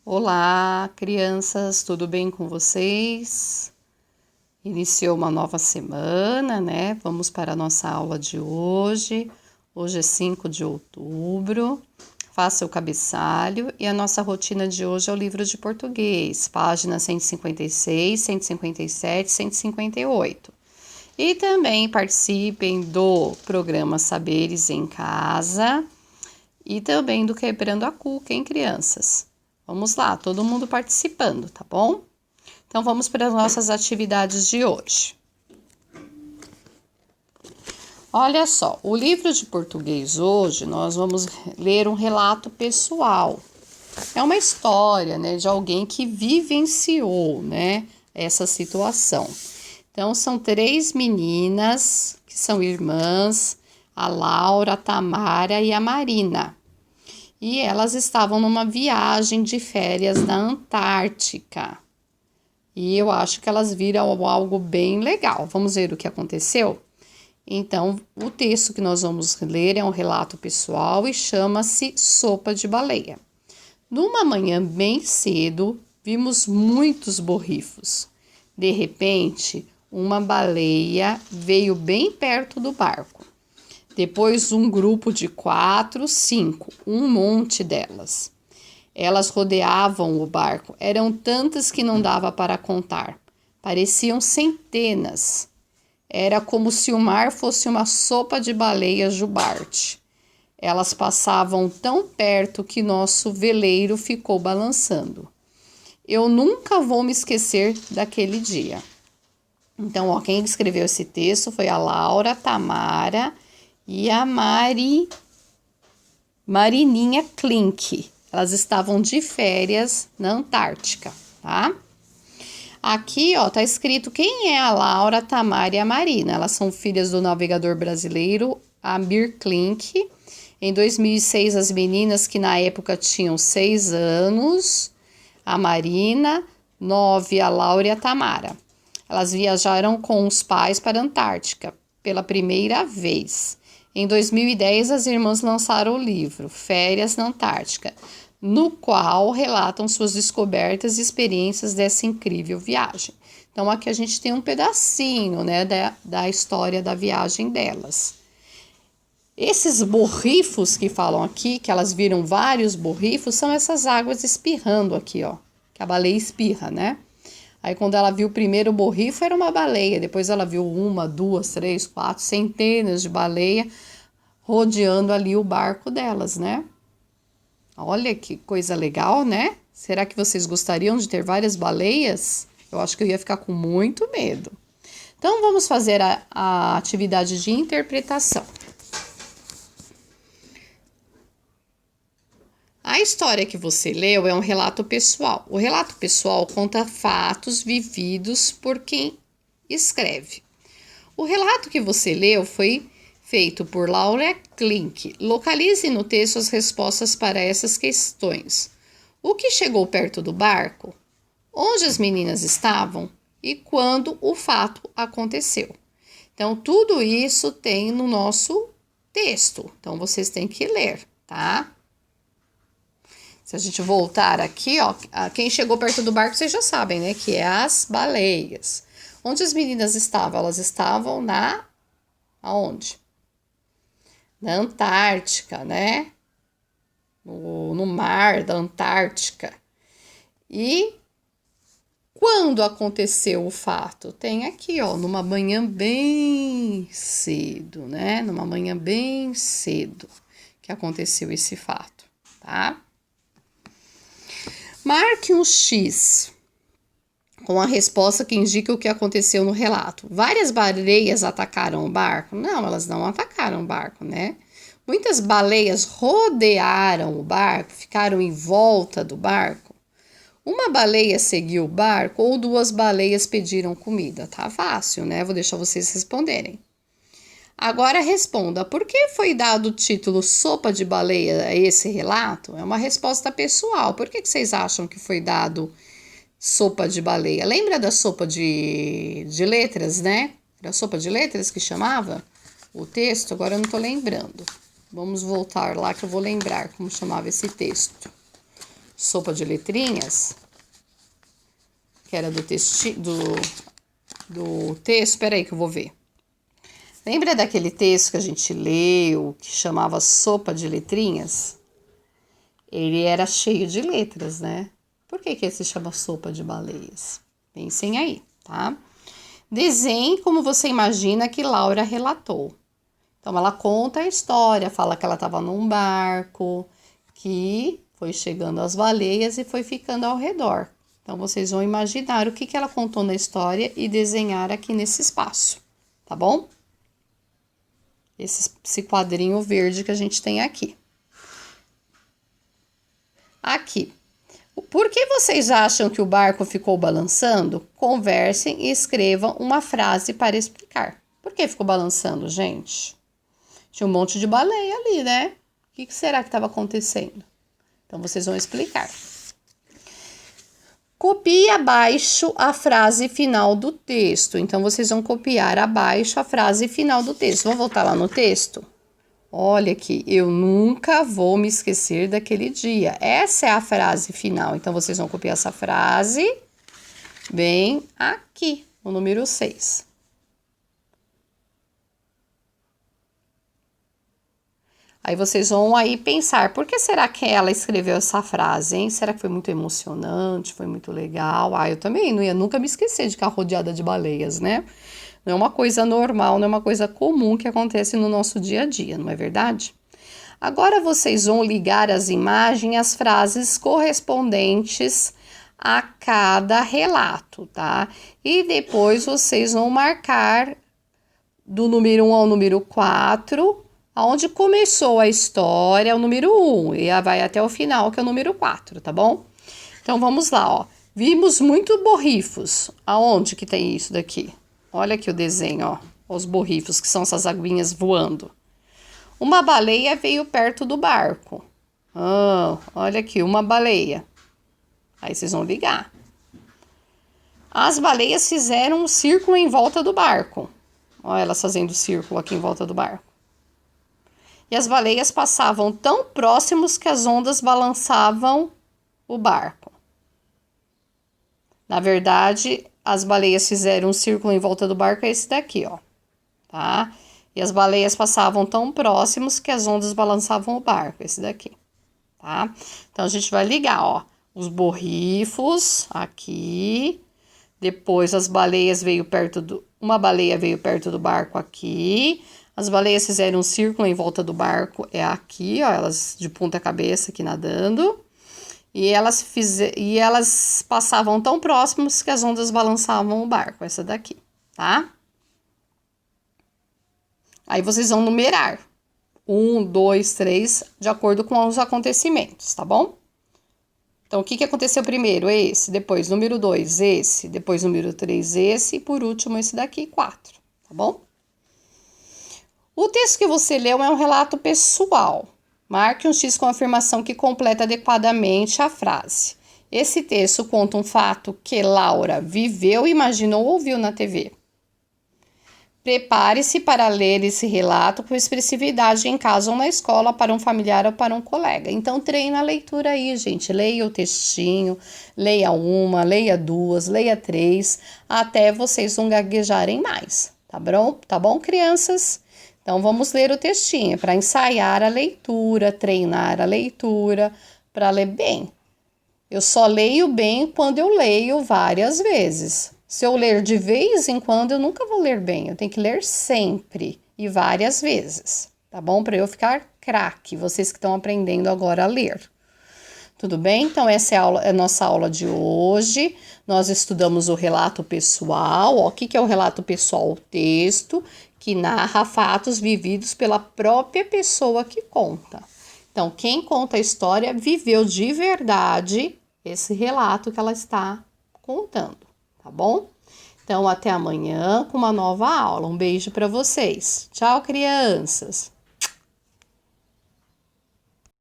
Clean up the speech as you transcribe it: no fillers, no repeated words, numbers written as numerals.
Olá, crianças, tudo bem com vocês? Iniciou uma nova semana, né? Vamos para a nossa aula de hoje. Hoje é 5 de outubro. Faça o cabeçalho e a nossa rotina de hoje é o livro de português, páginas 156, 157, 158. E também participem do programa Saberes em Casa e também do Quebrando a Cuca, hein, crianças? Vamos lá, todo mundo participando, tá bom? Então, vamos para as nossas atividades de hoje. Olha só, o livro de português hoje, nós vamos ler um relato pessoal. É uma história, né, de alguém que vivenciou, né, essa situação. Então, são 3 meninas que são irmãs, a Laura, a Tamara e a Marina. E elas estavam numa viagem de férias na Antártica. E eu acho que elas viram algo bem legal. Vamos ver o que aconteceu? Então, o texto que nós vamos ler é um relato pessoal e chama-se Sopa de Baleia. Numa manhã bem cedo, vimos muitos borrifos. De repente, uma baleia veio bem perto do barco. Depois um grupo de 4, 5, um monte delas. Elas rodeavam o barco, eram tantas que não dava para contar. Pareciam centenas. Era como se o mar fosse uma sopa de baleia jubarte. Elas passavam tão perto que nosso veleiro ficou balançando. Eu nunca vou me esquecer daquele dia. Então, ó, quem escreveu esse texto foi a Laura, a Tamara e a Marininha Klink. Elas estavam de férias na Antártica, tá? Aqui, ó, tá escrito quem é a Laura, a Tamara e a Marina. Elas são filhas do navegador brasileiro Amir Klink. Em 2006, as meninas que na época tinham 6 anos, a Marina, 9, a Laura e a Tamara. Elas viajaram com os pais para a Antártica pela primeira vez. Em 2010, as irmãs lançaram o livro Férias na Antártica, no qual relatam suas descobertas e experiências dessa incrível viagem. Então, aqui a gente tem um pedacinho, né, da história da viagem delas. Esses borrifos que falam aqui, que elas viram vários borrifos, são essas águas espirrando aqui, ó, que a baleia espirra, né? Aí, quando ela viu o primeiro borrifo, era uma baleia. Depois ela viu 1, 2, 3, 4, centenas de baleias rodeando ali o barco delas, né? Olha que coisa legal, né? Será que vocês gostariam de ter várias baleias? Eu acho que eu ia ficar com muito medo. Então, vamos fazer a atividade de interpretação. A história que você leu é um relato pessoal. O relato pessoal conta fatos vividos por quem escreve. O relato que você leu foi feito por Laura Klink. Localize no texto as respostas para essas questões. O que chegou perto do barco? Onde as meninas estavam? E quando o fato aconteceu? Então, tudo isso tem no nosso texto. Então, vocês têm que ler, tá? Se a gente voltar aqui, ó, quem chegou perto do barco, vocês já sabem, né? Que é as baleias. Onde as meninas estavam? Elas estavam aonde? Na Antártica, né? No mar da Antártica. E quando aconteceu o fato? Tem aqui, ó, numa manhã bem cedo, né? Numa manhã bem cedo que aconteceu esse fato, tá? Marque um X com a resposta que indica o que aconteceu no relato. Várias baleias atacaram o barco? Não, elas não atacaram o barco, né? Muitas baleias rodearam o barco, ficaram em volta do barco. Uma baleia seguiu o barco ou 2 baleias pediram comida? Tá fácil, né? Vou deixar vocês responderem. Agora responda, por que foi dado o título Sopa de Baleia a esse relato? É uma resposta pessoal. Por que vocês acham que foi dado sopa de baleia? Lembra da sopa de letras, né? Era sopa de letras que chamava o texto? Agora eu não tô lembrando. Vamos voltar lá que eu vou lembrar como chamava esse texto. Sopa de Letrinhas, que era do texto, peraí que eu vou ver. Lembra daquele texto que a gente leu, que chamava Sopa de Letrinhas? Ele era cheio de letras, né? Por que ele se chama Sopa de Baleias? Pensem aí, tá? Desenhe como você imagina que Laura relatou. Então, ela conta a história, fala que ela estava num barco, que foi chegando as baleias e foi ficando ao redor. Então, vocês vão imaginar o que ela contou na história e desenhar aqui nesse espaço, tá bom? Esse quadrinho verde que a gente tem aqui. Aqui. Por que vocês acham que o barco ficou balançando? Conversem e escrevam uma frase para explicar. Por que ficou balançando, gente? Tinha um monte de baleia ali, né? O que será que estava acontecendo? Então, vocês vão explicar. Copie abaixo a frase final do texto. Então, vocês vão copiar abaixo a frase final do texto. Vamos voltar lá no texto? Olha aqui, eu nunca vou me esquecer daquele dia. Essa é a frase final. Então, vocês vão copiar essa frase bem aqui, no número 6. Aí vocês vão aí pensar, por que será que ela escreveu essa frase, hein? Será que foi muito emocionante, foi muito legal? Eu também não ia nunca me esquecer de ficar rodeada de baleias, né? Não é uma coisa normal, não é uma coisa comum que acontece no nosso dia a dia, não é verdade? Agora vocês vão ligar as imagens às frases correspondentes a cada relato, tá? E depois vocês vão marcar do número 1 ao número 4, onde começou a história, o número 1, e vai até o final, que é o número 4, tá bom? Então, vamos lá, ó. Vimos muito borrifos. Aonde que tem isso daqui? Olha aqui o desenho, ó. Os borrifos, que são essas aguinhas voando. Uma baleia veio perto do barco. Olha aqui, uma baleia. Aí vocês vão ligar. As baleias fizeram um círculo em volta do barco. Olha elas fazendo círculo aqui em volta do barco. E as baleias passavam tão próximos que as ondas balançavam o barco. Na verdade, as baleias fizeram um círculo em volta do barco, é esse daqui, ó. Tá? E as baleias passavam tão próximos que as ondas balançavam o barco, esse daqui. Tá? Então, a gente vai ligar, ó. Os borrifos, aqui. Depois, as baleias veio perto do... Uma baleia veio perto do barco aqui. As baleias fizeram um círculo em volta do barco, é aqui, ó, elas de ponta cabeça aqui nadando. E elas passavam tão próximos que as ondas balançavam o barco, essa daqui, tá? Aí vocês vão numerar. 1, 2, 3, de acordo com os acontecimentos, tá bom? Então, o que aconteceu primeiro? Esse, depois número 2, esse, depois número 3, esse, e por último esse daqui, 4, tá bom? O texto que você leu é um relato pessoal. Marque um X com a afirmação que completa adequadamente a frase. Esse texto conta um fato que Laura viveu, imaginou ou ouviu na TV. Prepare-se para ler esse relato com expressividade em casa ou na escola, para um familiar ou para um colega. Então, treina a leitura aí, gente. Leia o textinho, leia uma, leia duas, leia 3, até vocês não gaguejarem mais, tá bom? Tá bom, crianças? Então, vamos ler o textinho para ensaiar a leitura, treinar a leitura, para ler bem. Eu só leio bem quando eu leio várias vezes. Se eu ler de vez em quando, eu nunca vou ler bem. Eu tenho que ler sempre e várias vezes, tá bom? Para eu ficar craque, vocês que estão aprendendo agora a ler. Tudo bem? Então, essa é a nossa aula de hoje. Nós estudamos o relato pessoal. Ó, o que é o relato pessoal? O texto que narra fatos vividos pela própria pessoa que conta. Então, quem conta a história viveu de verdade esse relato que ela está contando, tá bom? Então, até amanhã com uma nova aula. Um beijo para vocês. Tchau, crianças!